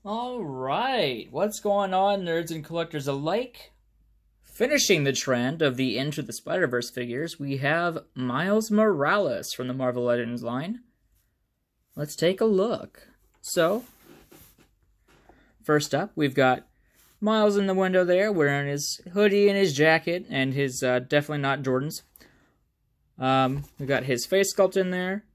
Alright, what's going on, nerds and collectors alike? Finishing the trend of the Into the Spiderverse figures, we have Miles Morales from the Marvel Legends line. Let's take a look. So, first up, we've got Miles in the window there, wearing his hoodie and his jacket, and his definitely not Jordans. We've got his face sculpt in there,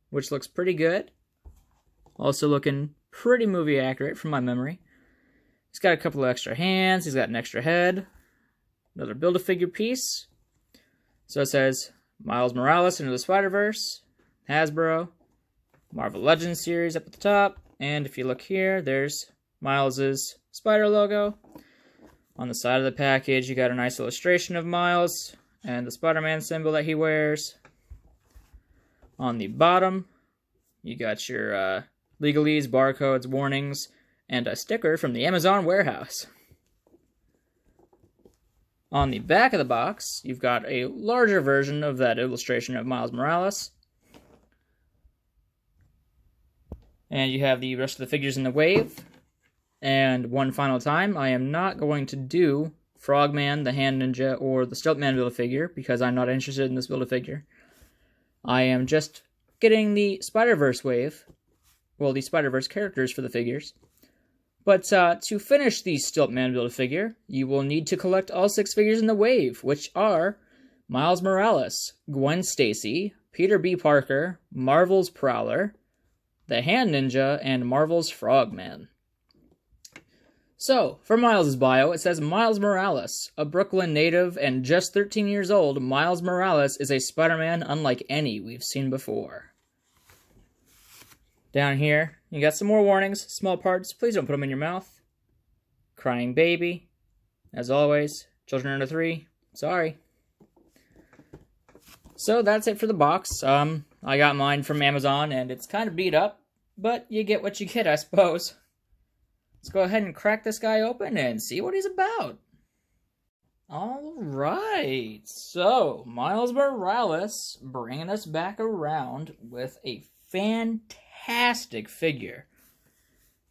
which looks pretty good. Also looking pretty movie accurate from my memory. He's got a couple of extra hands, he's got an extra head. Another Build-A-Figure piece. So it says, Miles Morales Into the Spiderverse, Hasbro, Marvel Legends series up at the top. And if you look here, there's Miles's spider logo. On the side of the package, you got a nice illustration of Miles and the Spider-Man symbol that he wears. On the bottom, you got your legalese, barcodes, warnings, and a sticker from the Amazon warehouse. On the back of the box, you've got a larger version of that illustration of Miles Morales. And you have the rest of the figures in the wave. And one final time, I am not going to do Frogman, the Hand Ninja, or the Stiltman Build-A-Figure, because I'm not interested in this Build-A-Figure. I am just getting the Spiderverse wave. Well, the Spiderverse characters for the figures. But to finish the Stiltman Build-A-Figure, you will need to collect all 6 figures in the wave, which are Miles Morales, Gwen Stacy, Peter B. Parker, Marvel's Prowler, the Hand Ninja, and Marvel's Frogman. So, for Miles' bio, it says, Miles Morales, a Brooklyn native and just 13 years old, Miles Morales is a Spider-Man unlike any we've seen before. Down here, you got some more warnings, small parts, please don't put them in your mouth. Crying baby, as always, children under 3, sorry. So that's it for the box. I got mine from Amazon, and it's kind of beat up, but you get what you get, I suppose. Let's go ahead and crack this guy open and see what he's about. Alright, so Miles Morales bringing us back around with a fantastic figure.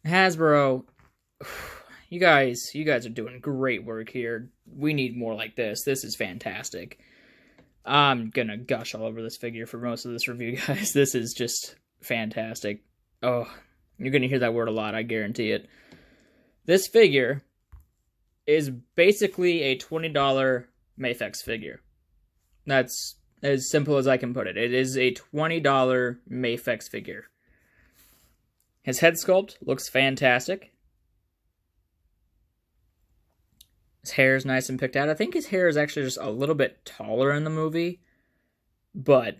Hasbro, you guys are doing great work here. We need more like this. This is fantastic. I'm gonna gush all over this figure for most of this review, guys. This is just fantastic. Oh, you're gonna hear that word a lot, I guarantee it. This figure is basically a $20 Mafex figure. That's as simple as I can put it. It is a $20 Mafex figure. His head sculpt looks fantastic. His hair is nice and picked out. I think his hair is actually just a little bit taller in the movie, but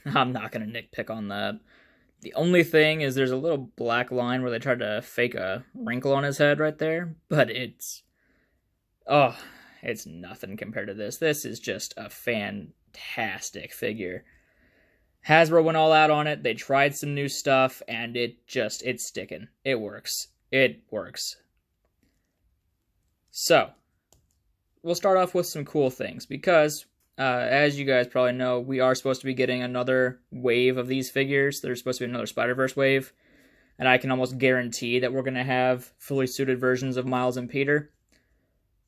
I'm not going to nitpick on that. The only thing is there's a little black line where they tried to fake a wrinkle on his head right there, but it's nothing compared to this. This is just a fantastic figure. Hasbro went all out on it. They tried some new stuff, and it's sticking. It works. It works. So, we'll start off with some cool things, because as you guys probably know, we are supposed to be getting another wave of these figures. There's supposed to be another Spider-Verse wave, and I can almost guarantee that we're going to have fully suited versions of Miles and Peter.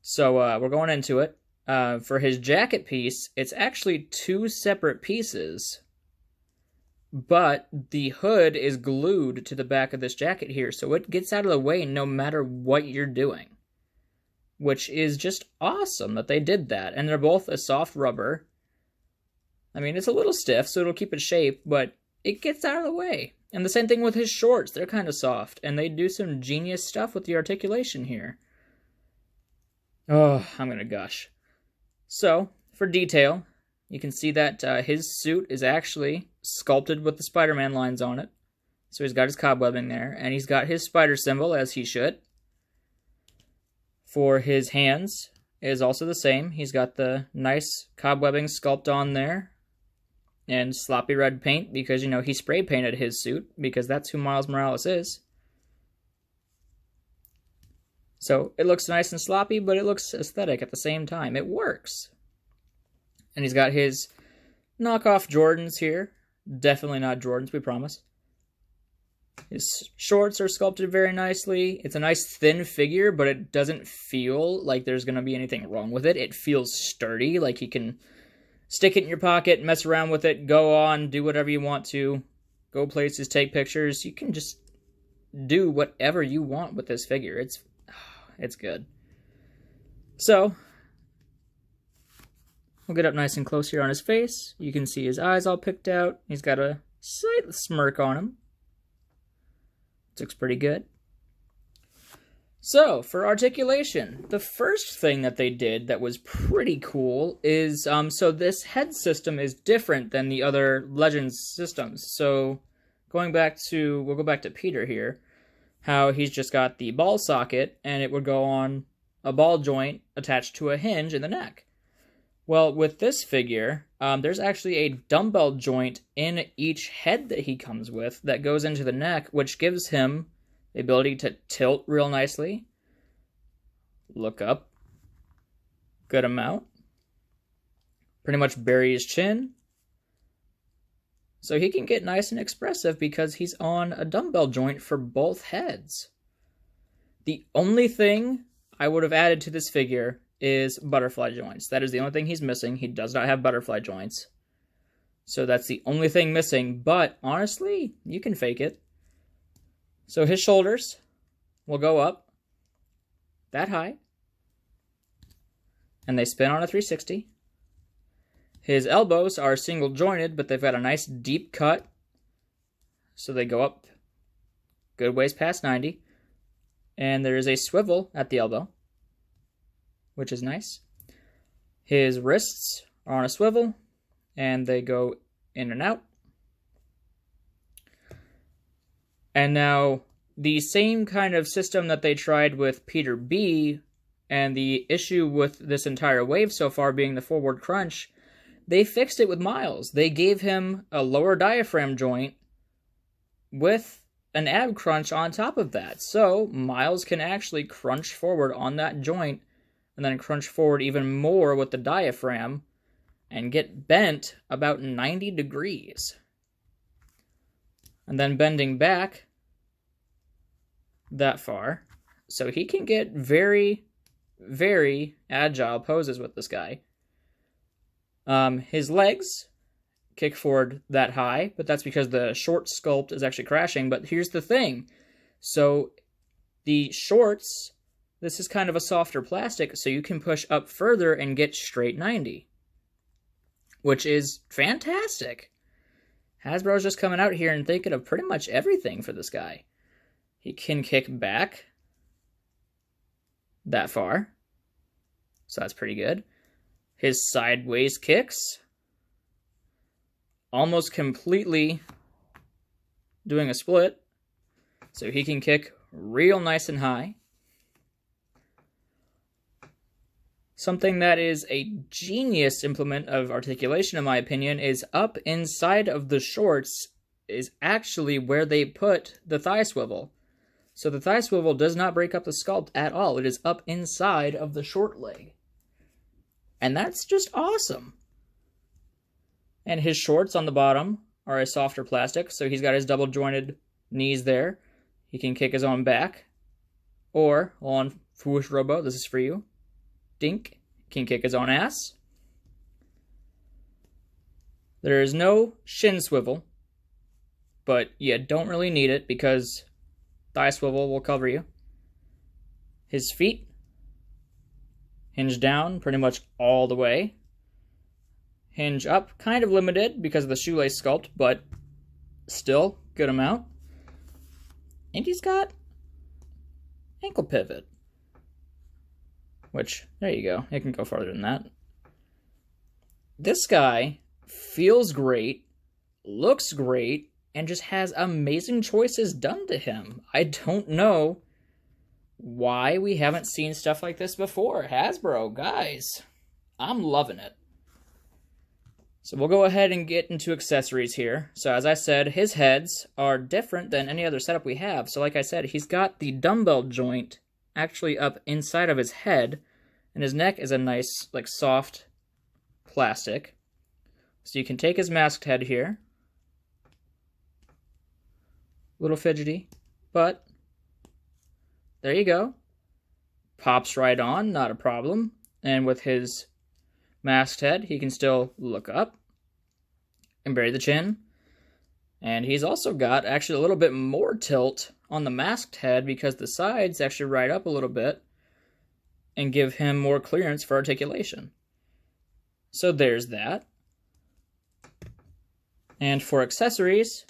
So we're going into it. For his jacket piece, it's actually 2 separate pieces, but the hood is glued to the back of this jacket here, so it gets out of the way no matter what you're doing. Which is just awesome that they did that. And they're both a soft rubber. I mean, it's a little stiff, so it'll keep its shape, but it gets out of the way. And the same thing with his shorts. They're kind of soft, and they do some genius stuff with the articulation here. Oh, I'm gonna gush. So, for detail, you can see that his suit is actually sculpted with the Spider-Man lines on it. So he's got his cobwebbing there, and he's got his spider symbol, as he should. For his hands, it is also the same. He's got the nice cobwebbing sculpt on there. And sloppy red paint, because, you know, he spray painted his suit, because that's who Miles Morales is. So, it looks nice and sloppy, but it looks aesthetic at the same time. It works. And he's got his knockoff Jordans here. Definitely not Jordans, we promise. His shorts are sculpted very nicely. It's a nice thin figure, but it doesn't feel like there's going to be anything wrong with it. It feels sturdy, like you can stick it in your pocket, mess around with it, go on, do whatever you want to, go places, take pictures. You can just do whatever you want with this figure. It's good. So, we'll get up nice and close here on his face. You can see his eyes all picked out. He's got a slight smirk on him. Looks pretty good. So, for articulation, the first thing that they did that was pretty cool is, so this head system is different than the other Legends systems. So, we'll go back to Peter here, how he's just got the ball socket, and it would go on a ball joint attached to a hinge in the neck. Well, with this figure, there's actually a dumbbell joint in each head that he comes with that goes into the neck, which gives him the ability to tilt real nicely, look up, good amount, pretty much bury his chin. So he can get nice and expressive because he's on a dumbbell joint for both heads. The only thing I would have added to this figure is butterfly joints. That is the only thing he's missing. He does not have butterfly joints. So that's the only thing missing, but honestly, you can fake it. So his shoulders will go up that high, and they spin on a 360. His elbows are single jointed, but they've got a nice deep cut, so they go up good ways past 90. And there is a swivel at the elbow, which is nice. His wrists are on a swivel, and they go in and out. And now, the same kind of system that they tried with Peter B, and the issue with this entire wave so far being the forward crunch, they fixed it with Miles. They gave him a lower diaphragm joint with an ab crunch on top of that. So, Miles can actually crunch forward on that joint, and then crunch forward even more with the diaphragm, and get bent about 90 degrees. And then bending back that far. So he can get very, very agile poses with this guy. His legs kick forward that high, but that's because the short sculpt is actually crashing. But here's the thing. So the shorts, this is kind of a softer plastic, so you can push up further and get straight 90. Which is fantastic. Hasbro's just coming out here and thinking of pretty much everything for this guy. He can kick back that far, so that's pretty good. His sideways kicks, almost completely doing a split, so he can kick real nice and high. Something that is a genius implement of articulation, in my opinion, is up inside of the shorts is actually where they put the thigh swivel. So the thigh swivel does not break up the sculpt at all. It is up inside of the short leg. And that's just awesome. And his shorts on the bottom are a softer plastic, so he's got his double jointed knees there. He can kick his own back. Or, on Fwoosh Robo, this is for you. Dink can kick his own ass. There is no shin swivel, but you don't really need it because thigh swivel will cover you. His feet hinge down pretty much all the way. Hinge up, kind of limited because of the shoelace sculpt, but still good amount. And he's got ankle pivot. Which, there you go. It can go farther than that. This guy feels great, looks great, and just has amazing choices done to him. I don't know why we haven't seen stuff like this before. Hasbro, guys, I'm loving it. So we'll go ahead and get into accessories here. So as I said, his heads are different than any other setup we have. So like I said, he's got the dumbbell joint actually up inside of his head, and his neck is a nice, like, soft plastic. So you can take his masked head here, little fidgety, but there you go. Pops right on, not a problem. And with his masked head, he can still look up and bury the chin. And he's also got actually a little bit more tilt on the masked head because the sides actually ride up a little bit and give him more clearance for articulation. So there's that. And for accessories,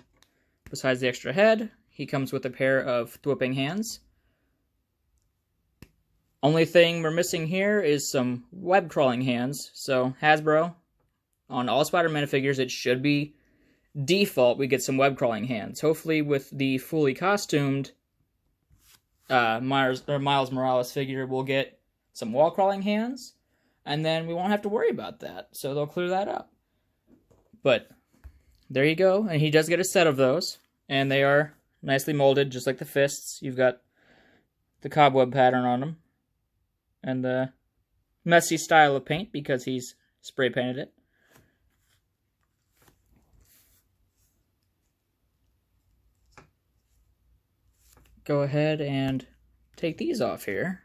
besides the extra head, he comes with a pair of thwipping hands. Only thing we're missing here is some web crawling hands. So Hasbro, on all Spider-Man figures, it should be default we get some web crawling hands. Hopefully with the fully costumed Miles Morales figure, we'll get some wall crawling hands, and then we won't have to worry about that. So they'll clear that up. But there you go, and he does get a set of those, and they are nicely molded, just like the fists. You've got the cobweb pattern on them, and the messy style of paint because he's spray painted it. Go ahead and take these off here.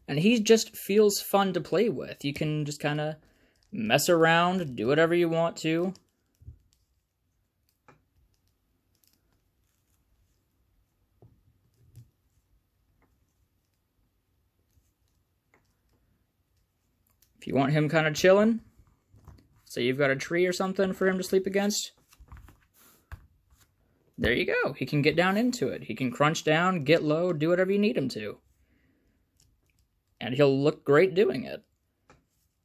And he just feels fun to play with. You can just kind of mess around, do whatever you want to. If you want him kind of chilling, say you've got a tree or something for him to sleep against, there you go. He can get down into it. He can crunch down, get low, do whatever you need him to. And he'll look great doing it.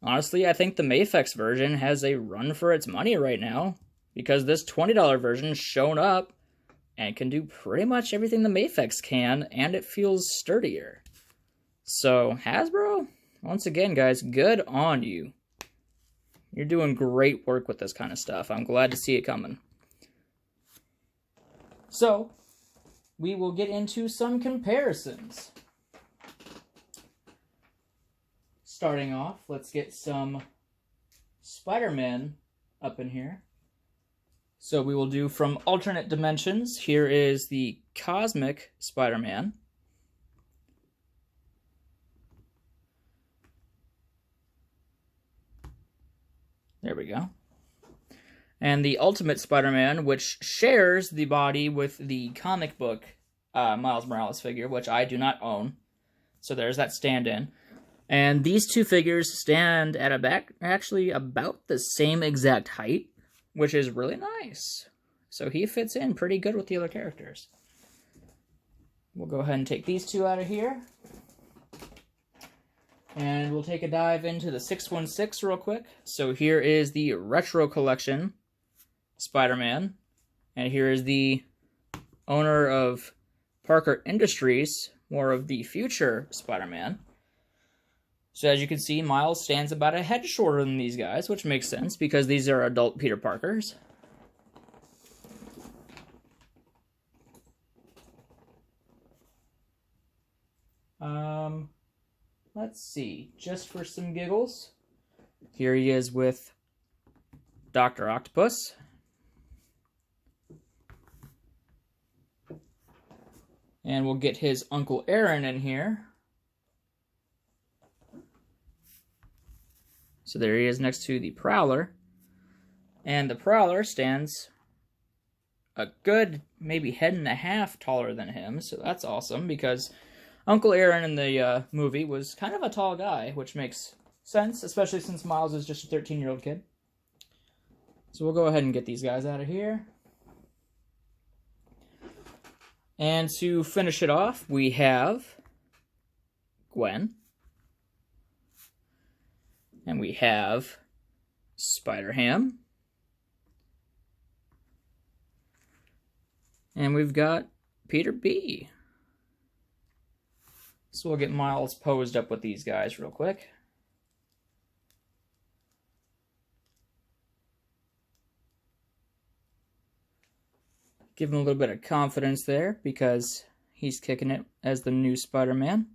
Honestly, I think the Mafex version has a run for its money right now, because this $20 version's shown up and can do pretty much everything the Mafex can, and it feels sturdier. So, Hasbro, once again, guys, good on you. You're doing great work with this kind of stuff. I'm glad to see it coming. So, we will get into some comparisons. Starting off, let's get some Spider-Man up in here. So we will do from alternate dimensions. Here is the Cosmic Spider-Man. There we go. And the Ultimate Spider-Man, which shares the body with the comic book Miles Morales figure, which I do not own. So there's that stand-in. And these two figures stand at actually about the same exact height, which is really nice. So he fits in pretty good with the other characters. We'll go ahead and take these two out of here. And we'll take a dive into the 616 real quick. So here is the Retro Collection Spider-Man. And here is the owner of Parker Industries, more of the future Spider-Man. So as you can see, Miles stands about a head shorter than these guys, which makes sense because these are adult Peter Parkers. Let's see, just for some giggles, here he is with Dr. Octopus. And we'll get his Uncle Aaron in here. So there he is next to the Prowler. And the Prowler stands a good maybe head and a half taller than him. So that's awesome because Uncle Aaron in the movie was kind of a tall guy, which makes sense, especially since Miles is just a 13-year-old kid. So we'll go ahead and get these guys out of here. And to finish it off, we have Gwen. And we have Spider-Ham. And we've got Peter B. So we'll get Miles posed up with these guys real quick. Give him a little bit of confidence there because he's kicking it as the new Spider-Man.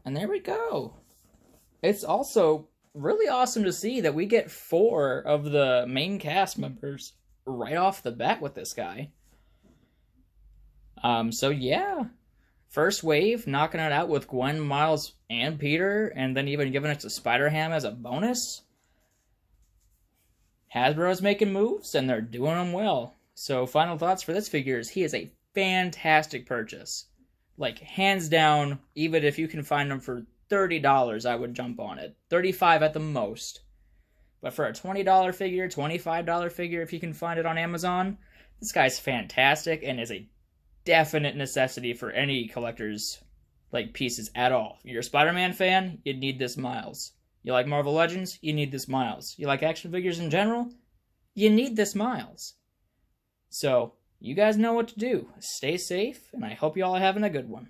And there we go. It's also really awesome to see that we get 4 of the main cast members right off the bat with this guy. So yeah, first wave, knocking it out with Gwen, Miles, and Peter, and then even giving it to Spider-Ham as a bonus. Hasbro's making moves, and they're doing them well. So final thoughts for this figure is he is a fantastic purchase. Like, hands down, even if you can find them for $30, I would jump on it. $35 at the most. But for a $20 figure, $25 figure, if you can find it on Amazon, this guy's fantastic and is a definite necessity for any collector's pieces at all. If you're a Spider-Man fan, you need this Miles. You like Marvel Legends, you need this Miles. You like action figures in general, you need this Miles. So, you guys know what to do. Stay safe, and I hope you all are having a good one.